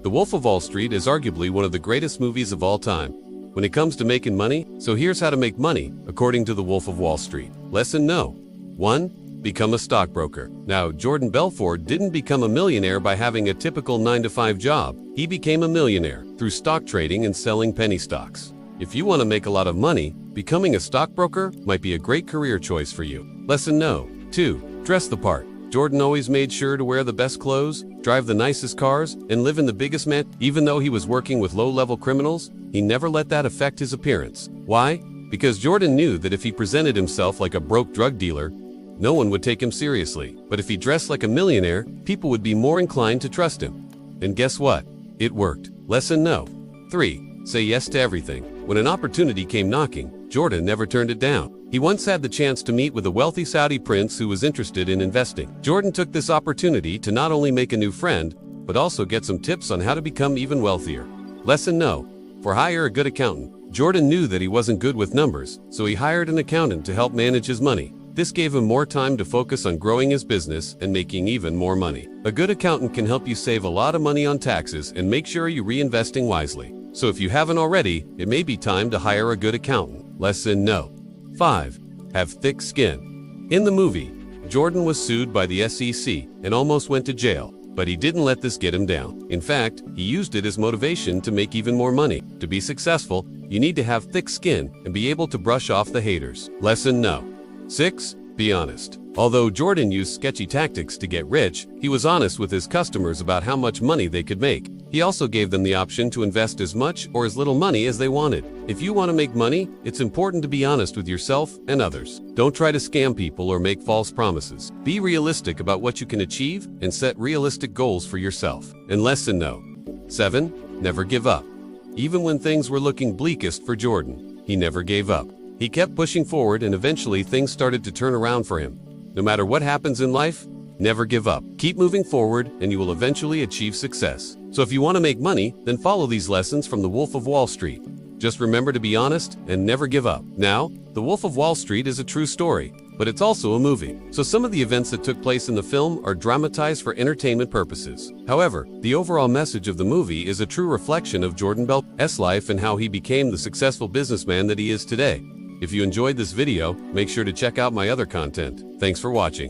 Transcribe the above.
The Wolf of Wall Street is arguably one of the greatest movies of all time when it comes to making money, so here's how to make money according to the Wolf of Wall Street. Lesson No. 1. Become a stockbroker. Now, Jordan Belfort didn't become a millionaire by having a typical 9-to-5 job. He became a millionaire through stock trading and selling penny stocks. If you want to make a lot of money, becoming a stockbroker might be a great career choice for you. Lesson No. 2. Dress the part. Jordan always made sure to wear the best clothes, drive the nicest cars, and live in the biggest mansion. Even though he was working with low-level criminals, he never let that affect his appearance. Why? Because Jordan knew that if he presented himself like a broke drug dealer, no one would take him seriously. But if he dressed like a millionaire, people would be more inclined to trust him. And guess what? It worked. Lesson No. 3. Say yes to everything. When an opportunity came knocking, Jordan never turned it down. He once had the chance to meet with a wealthy Saudi prince who was interested in investing. Jordan took this opportunity to not only make a new friend, but also get some tips on how to become even wealthier. Lesson No. 4. Hire a good accountant. Jordan knew that he wasn't good with numbers, so he hired an accountant to help manage his money. This gave him more time to focus on growing his business and making even more money. A good accountant can help you save a lot of money on taxes and make sure you're reinvesting wisely. So if you haven't already, it may be time to hire a good accountant. Lesson No. 5. Have thick skin. In the movie, Jordan was sued by the SEC and almost went to jail, but he didn't let this get him down. In fact, he used it as motivation to make even more money. To be successful, you need to have thick skin and be able to brush off the haters. Lesson No. 6. Be honest. Although Jordan used sketchy tactics to get rich, he was honest with his customers about how much money they could make. He also gave them the option to invest as much or as little money as they wanted. If you want to make money, it's important to be honest with yourself and others. Don't try to scam people or make false promises. Be realistic about what you can achieve and set realistic goals for yourself. And lesson No. 7. Never give up. Even when things were looking bleakest for Jordan, he never gave up. He kept pushing forward and eventually things started to turn around for him. No matter what happens in life, never give up. Keep moving forward and you will eventually achieve success. So if you want to make money, then follow these lessons from the Wolf of Wall Street. Just remember to be honest and never give up. Now, the Wolf of Wall Street is a true story, but it's also a movie. So some of the events that took place in the film are dramatized for entertainment purposes. However, the overall message of the movie is a true reflection of Jordan Belfort's life and how he became the successful businessman that he is today. If you enjoyed this video, make sure to check out my other content. Thanks for watching.